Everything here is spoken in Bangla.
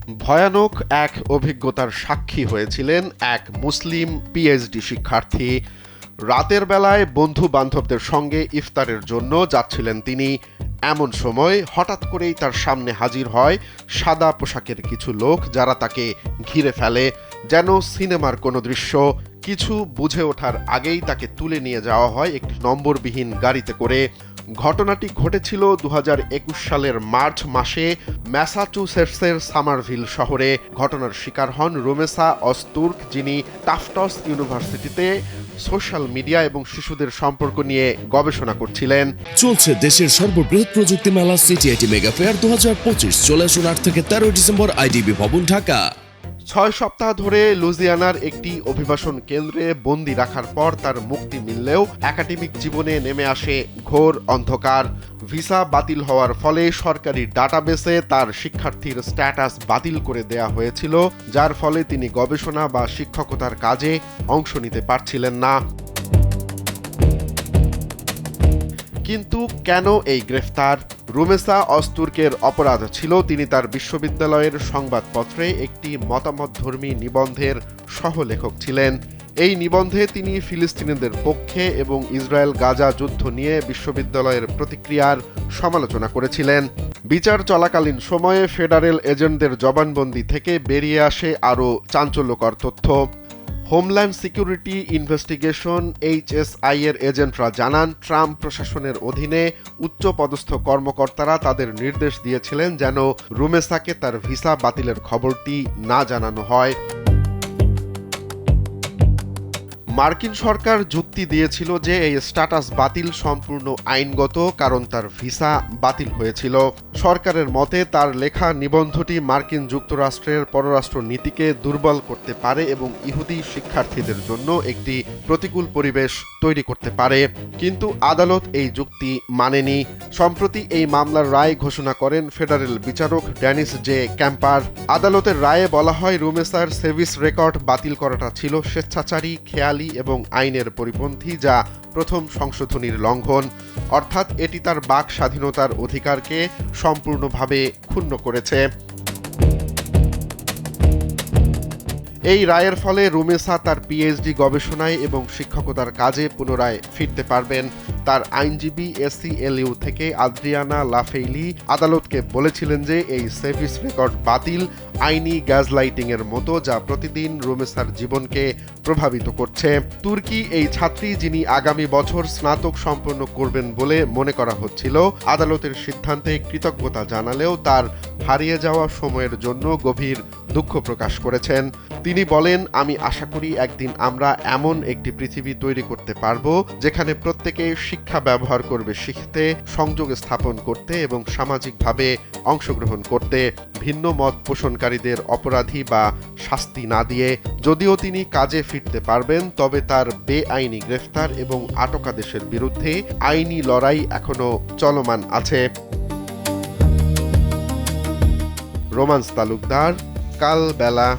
ভয়ানক এক অভিজ্ঞতার সাক্ষী হয়েছিলেন এক মুসলিম পিএইচডি শিক্ষার্থী। রাতের বেলায় বন্ধু বান্ধবদের সঙ্গে ইফতারের জন্য যাচ্ছিলেন তিনি। এমন সময় হঠাৎ করেই তার সামনে হাজির হয় সাদা পোশাকের কিছু লোক, যারা তাকে ঘিরে ফেলে যেন সিনেমার কোনো দৃশ্য। কিছু বুঝে ওঠার আগেই তাকে তুলে নিয়ে যাওয়া হয় একটি নম্বরবিহীন গাড়িতে করে। ঘটনাটি ঘটেছিল ২০২১ সালের মার্চ মাসে ম্যাসাচুসেটসের সামারভিল শহরে। ঘটনার শিকার হন রুমেসা অজতুর্ক, যিনি টাফটস ইউনিভার্সিটিতে সোশ্যাল মিডিয়া এবং শিশুদের সম্পর্ক নিয়ে গবেষণা করছিলেন। চলছে দেশের সর্ববৃহৎ প্রযুক্তি মেলা সিটিআইটি মেগা ফেয়ার ২০২৫। চলে আসুন ৮ থেকে ১৩ ডিসেম্বর আইডিবি ভবন, ঢাকা। ৬ সপ্তাহ ধরে লুজিয়ানার একটি অভিবাসন কেন্দ্রে বন্দি রাখার পর তার মুক্তি মিললেও একাডেমিক জীবনে নেমে আসে ঘোর অন্ধকার। ভিসা বাতিল হওয়ার ফলে সরকারি ডাটাবেসে তার শিক্ষার্থীর স্ট্যাটাস বাতিল করে দেয়া হয়েছিল, যার ফলে তিনি গবেষণা বা শিক্ষকতার কাজে অংশ নিতে পারছিলেন না। কিন্তু কেন এই গ্রেফতার? রুমেসা অজতুর্কের অপরাধ ছিল তিনি তার বিশ্ববিদ্যালয়ের সংবাদপত্রে একটি মতামতধর্মী নিবন্ধের সহলেখক ছিলেন। এই নিবন্ধে তিনি ফিলিস্তিনিদের পক্ষে এবং ইসরায়েল গাজা যুদ্ধ নিয়ে বিশ্ববিদ্যালয়ের প্রতিক্রিয়ার সমালোচনা করেছিলেন। বিচার চলাকালীন সময়ে ফেডারেল এজেন্টদের জবানবন্দি থেকে বেরিয়ে আসে আরও চাঞ্চল্যকর তথ্য। হোমল্যান্ড সিকিউরিটি ইনভেস্টিগেশন HSI এর এজেন্টরা জানান, ট্রাম্প প্রশাসনের অধীনে উচ্চপদস্থ কর্মকর্তারা তাদের নির্দেশ দিয়েছিলেন যেন রুমেসাকে তার ভিসা বাতিলের খবরটি না জানানো হয়। মার্কিন সরকার যুক্তি দিয়েছিল যে এই স্ট্যাটাস বাতিল সম্পূর্ণ আইনগত, কারণ তার ভিসা বাতিল হয়েছিল। সরকারের মতে তার লেখা নিবন্ধটি মার্কিন যুক্তরাষ্ট্রের পররাষ্ট্র নীতিকে দুর্বল করতে পারে এবং ইহুদি শিক্ষার্থীদের জন্য একটি প্রতিকূল পরিবেশ তৈরি করতে পারে। কিন্তু আদালত এই যুক্তি মানেনি। সম্প্রতি এই মামলার রায় ঘোষণা করেন ফেডারেল বিচারক ড্যানিস জে ক্যাম্পার। আদালতের রায়ে বলা হয়, রুমেসার সেভিস রেকর্ড বাতিল করাটা ছিল স্বেচ্ছাচারী, খেয়ালি এবং আইনের পরিপন্থী, যা প্রথম সংশোধনীর লঙ্ঘন। অর্থাৎ এটি তার বাক স্বাধীনতার অধিকারকে সম্পূর্ণভাবে ক্ষুণ্ণ করেছে। এই রায়ের ফলে রুমেসা তার পিএইচডি গবেষণায় এবং শিক্ষকতার কাজে পুনরায় ফিরতে পারবেন। তার আইনজীবী ACLU থেকে আদ্রিয়ানা লাফেইলি আদালতকে বলেছিলেন যে এই সেভিস রেকর্ড বাতিল আইনি গ্যাজলাইটিং এর মতো, যা প্রতিদিন রুমেসার জীবনকে প্রভাবিত করছে। তুর্কি এই ছাত্রী, যিনি আগামী বছর স্নাতক সম্পন্ন করবেন বলে মনে করা হচ্ছিল, আদালতের সিদ্ধান্তে কৃতজ্ঞতা জানালেও তার হারিয়ে যাওয়া সময়ের জন্য গভীর দুঃখ প্রকাশ করেছেন। তিনি বলেন, আমি আশা করি একদিন আমরা এমন একটি পৃথিবী তৈরি করতে পারব যেখানে প্রত্যেকে শিক্ষা ব্যবহার করবে শিখতে, সংযোগ স্থাপন করতে এবং সামাজিকভাবে অংশগ্রহণ করতে, ভিন্ন মত পোষণকারীদের অপরাধী বা শাস্তি না দিয়ে। যদিও তিনি কাজে ফিরতে পারবেন, তবে তার বেআইনি গ্রেফতার এবং আটকাদেশের বিরুদ্ধে আইনি লড়াই এখনো চলমান আছে। রোমান্স তালুকদার, কালবেলা।